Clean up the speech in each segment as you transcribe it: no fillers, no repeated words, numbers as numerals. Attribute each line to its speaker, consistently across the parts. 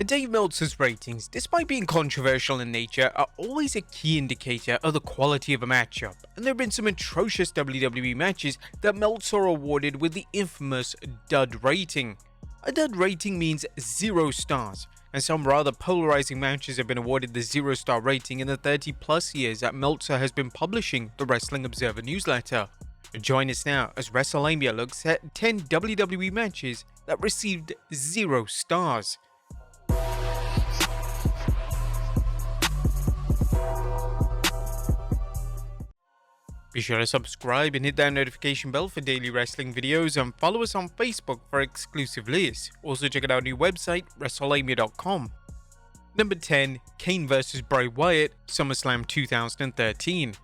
Speaker 1: Dave Meltzer's ratings, despite being controversial in nature, are always a key indicator of the quality of a matchup, and there have been some atrocious WWE matches that Meltzer awarded with the infamous dud rating. A dud rating means 0 stars, and some rather polarizing matches have been awarded the 0-star rating in the 30 plus years that Meltzer has been publishing the Wrestling Observer newsletter. Join us now as Wrestlelamia looks at 10 WWE matches that received 0 stars. Be sure to subscribe and hit that notification bell for daily wrestling videos, and follow us on Facebook for exclusive lists. Also check out our new website, Wrestlelamia.com. Number 10. Kane vs Bray Wyatt, SummerSlam 2013.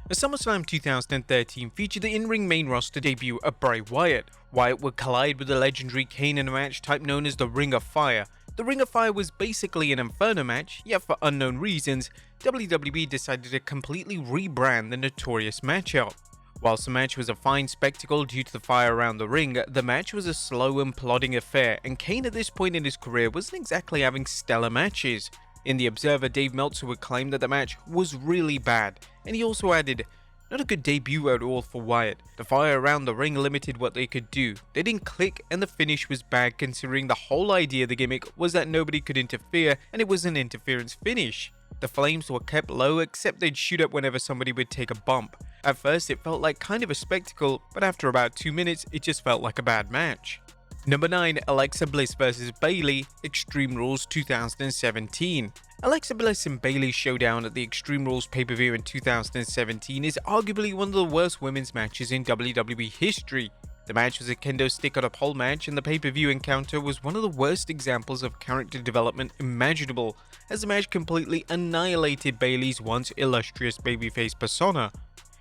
Speaker 1: The SummerSlam 2013 featured the in-ring main roster debut of Bray Wyatt. Wyatt would collide with the legendary Kane in a match type known as the Ring of Fire. The Ring of Fire was basically an Inferno match, yet for unknown reasons, WWE decided to completely rebrand the notorious matchup. Whilst the match was a fine spectacle due to the fire around the ring, the match was a slow and plodding affair, and Kane at this point in his career wasn't exactly having stellar matches. In The Observer, Dave Meltzer would claim that the match was really bad, and he also added, "Not a good debut at all for Wyatt. The fire around the ring limited what they could do. They didn't click, and the finish was bad considering the whole idea of the gimmick was that nobody could interfere, and it was an interference finish. The flames were kept low, except they'd shoot up whenever somebody would take a bump. At first it felt like kind of a spectacle, but after about 2 minutes it just felt like a bad match." Number 9. Alexa Bliss vs Bayley, Extreme Rules 2017. Alexa Bliss and Bayley's showdown at the Extreme Rules pay-per-view in 2017 is arguably one of the worst women's matches in WWE history. The match was a kendo stick on a pole match, and the pay-per-view encounter was one of the worst examples of character development imaginable, as the match completely annihilated Bayley's once illustrious babyface persona.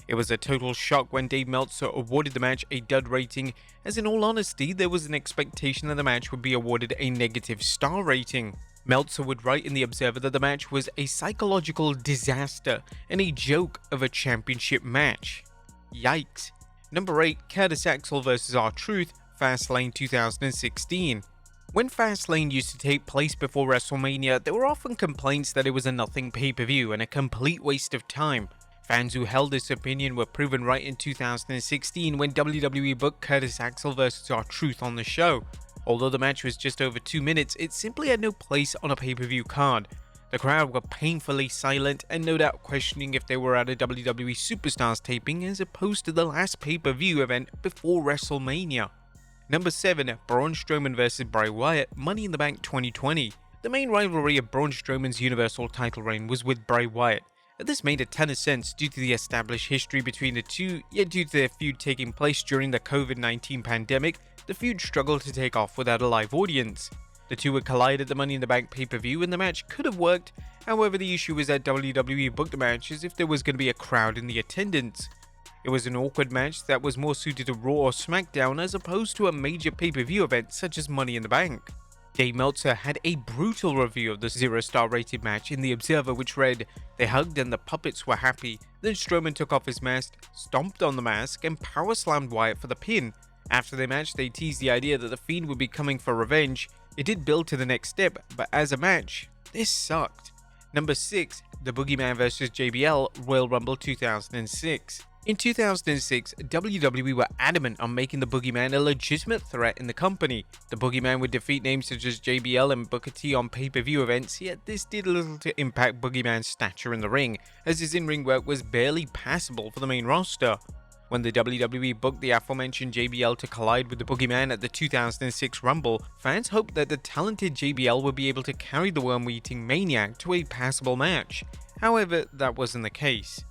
Speaker 1: It was a total shock when Dave Meltzer awarded the match a dud rating, as in all honesty there was an expectation that the match would be awarded a negative star rating. Meltzer would write in The Observer that the match was a psychological disaster and a joke of a championship match. Yikes. Number 8. Curtis Axel vs RTruth, Fastlane 2016. When Fastlane used to take place before WrestleMania, there were often complaints that it was a nothing pay-per-view and a complete waste of time. Fans who held this opinion were proven right in 2016 when WWE booked Curtis Axel vs RTruth on the show. Although the match was just over 2 minutes, it simply had no place on a pay-per-view card. The crowd were painfully silent and no doubt questioning if they were at a WWE Superstars taping as opposed to the last pay-per-view event before WrestleMania. Number 7. Braun Strowman vs Bray Wyatt, Money in the Bank 2020. The main rivalry of Braun Strowman's Universal title reign was with Bray Wyatt. This made a ton of sense due to the established history between the two, yet due to their feud taking place during the COVID-19 pandemic, the feud struggled to take off without a live audience. The two would collide at the Money in the Bank pay-per-view, and the match could have worked. However, the issue was that WWE booked the match as if there was going to be a crowd in the attendance. It was an awkward match that was more suited to Raw or SmackDown as opposed to a major pay-per-view event such as Money in the Bank. Dave Meltzer had a brutal review of the 0-star rated match in The Observer, which read, "They hugged and the puppets were happy. Then Strowman took off his mask, stomped on the mask, and power slammed Wyatt for the pin. After the match, they teased the idea that the Fiend would be coming for revenge. It did build to the next step, but as a match, this sucked." Number 6. The Boogeyman vs JBL, Royal Rumble 2006. In 2006, WWE were adamant on making the Boogeyman a legitimate threat in the company. The Boogeyman would defeat names such as JBL and Booker T on pay-per-view events, yet this did little to impact Boogeyman's stature in the ring, as his in-ring work was barely passable for the main roster. When the WWE booked the aforementioned JBL to collide with the Boogeyman at the 2006 Rumble, fans hoped that the talented JBL would be able to carry the worm-eating maniac to a passable match. However, that wasn't the case.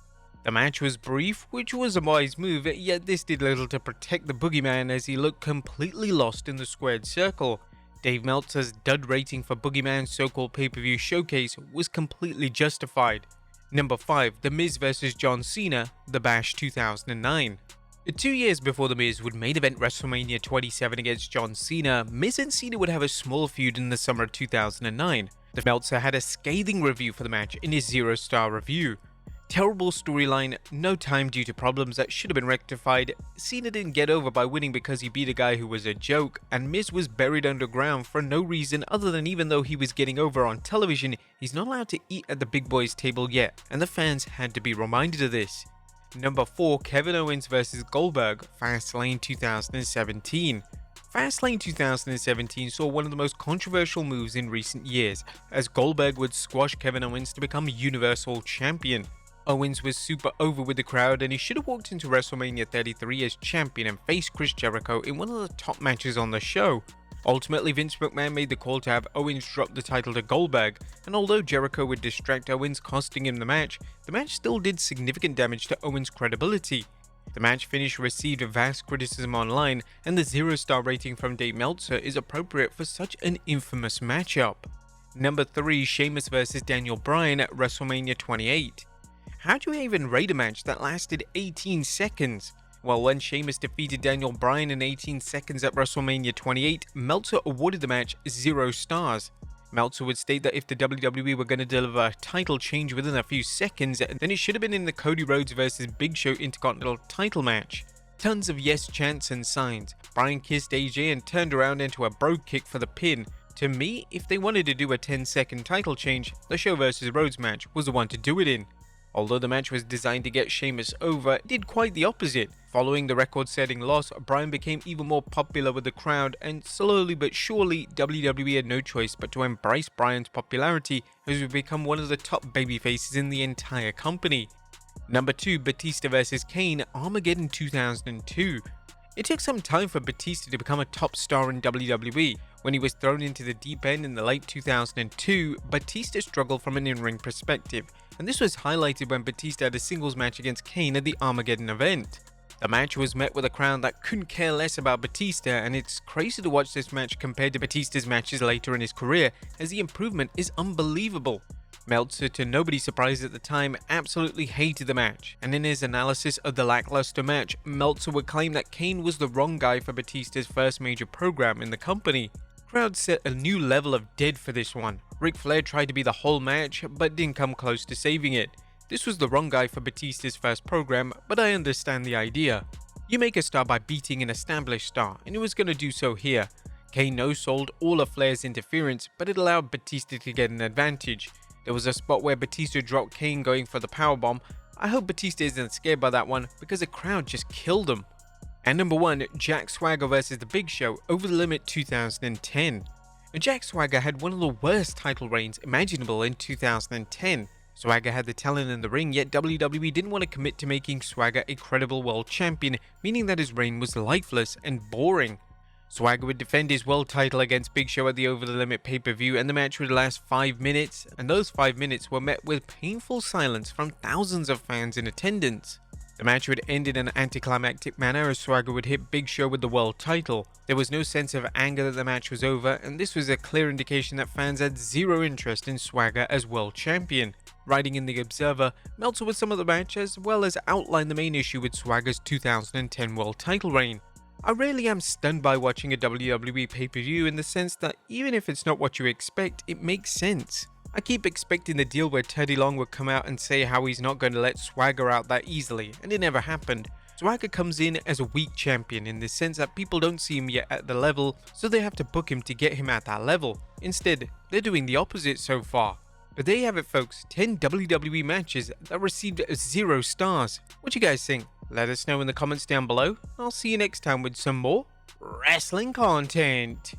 Speaker 1: The match was brief, which was a wise move, yet this did little to protect the Boogeyman as he looked completely lost in the squared circle. Dave Meltzer's dud rating for Boogeyman's so-called pay-per-view showcase was completely justified. Number 5. The Miz vs John Cena, The Bash 2009. 2 years before The Miz would main event WrestleMania 27 against John Cena, Miz and Cena would have a small feud in the summer of 2009. The Meltzer had a scathing review for the match in his 0-star review. Terrible storyline, no time due to problems that should have been rectified. Cena didn't get over by winning because he beat a guy who was a joke, and Miz was buried underground for no reason other than even though he was getting over on television, he's not allowed to eat at the big boys table yet, and the fans had to be reminded of this. Number 4, Kevin Owens vs Goldberg, Fastlane 2017. Fastlane 2017 saw one of the most controversial moves in recent years, as Goldberg would squash Kevin Owens to become Universal Champion. Owens was super over with the crowd, and he should have walked into WrestleMania 33 as champion and faced Chris Jericho in one of the top matches on the show. Ultimately, Vince McMahon made the call to have Owens drop the title to Goldberg, and although Jericho would distract Owens, costing him the match still did significant damage to Owens' credibility. The match finish received vast criticism online, and the 0-star rating from Dave Meltzer is appropriate for such an infamous matchup. Number 3, Sheamus vs Daniel Bryan at WrestleMania 28. How do you even rate a match that lasted 18 seconds? Well, when Sheamus defeated Daniel Bryan in 18 seconds at WrestleMania 28, Meltzer awarded the match 0 stars. Meltzer would state that if the WWE were going to deliver a title change within a few seconds, then it should have been in the Cody Rhodes vs Big Show Intercontinental title match. Tons of yes chants and signs. Bryan kissed AJ and turned around into a bro kick for the pin. To me, if they wanted to do a 10-second title change, the Show vs Rhodes match was the one to do it in. Although the match was designed to get Sheamus over, it did quite the opposite. Following the record-setting loss, Bryan became even more popular with the crowd, and slowly but surely, WWE had no choice but to embrace Bryan's popularity as he become one of the top babyfaces in the entire company. Number 2, Batista vs Kane, Armageddon 2002. It took some time for Batista to become a top star in WWE. When he was thrown into the deep end in the late 2002, Batista struggled from an in-ring perspective, and this was highlighted when Batista had a singles match against Kane at the Armageddon event. The match was met with a crowd that couldn't care less about Batista, and it's crazy to watch this match compared to Batista's matches later in his career, as the improvement is unbelievable. Meltzer, to nobody's surprise at the time, absolutely hated the match, and in his analysis of the lackluster match, Meltzer would claim that Kane was the wrong guy for Batista's first major program in the company. Crowd set a new level of dead for this one. Ric Flair tried to be the whole match, but didn't come close to saving it. This was the wrong guy for Batista's first program, but I understand the idea. You make a star by beating an established star, and he was going to do so here. Kane no-sold all of Flair's interference, but it allowed Batista to get an advantage. There was a spot where Batista dropped Kane going for the powerbomb. I hope Batista isn't scared by that one, because the crowd just killed him. And number 1, Jack Swagger vs The Big Show, Over the Limit 2010. Jack Swagger had one of the worst title reigns imaginable in 2010. Swagger had the talent in the ring, yet WWE didn't want to commit to making Swagger a credible world champion, meaning that his reign was lifeless and boring. Swagger would defend his world title against Big Show at the Over the Limit pay-per-view, and the match would last 5 minutes, and those 5 minutes were met with painful silence from thousands of fans in attendance. The match would end in an anticlimactic manner as Swagger would hit Big Show with the world title. There was no sense of anger that the match was over, and this was a clear indication that fans had zero interest in Swagger as world champion. Writing in The Observer, Meltzer would sum up the match as well as outline the main issue with Swagger's 2010 world title reign. I really am stunned by watching a WWE pay-per-view in the sense that even if it's not what you expect, it makes sense. I keep expecting the deal where Teddy Long would come out and say how he's not going to let Swagger out that easily, and it never happened. Swagger comes in as a weak champion in the sense that people don't see him yet at the level, so they have to book him to get him at that level. Instead, they're doing the opposite so far. But there you have it folks, 10 WWE matches that received 0 stars. What you guys think? Let us know in the comments down below. I'll see you next time with some more wrestling content.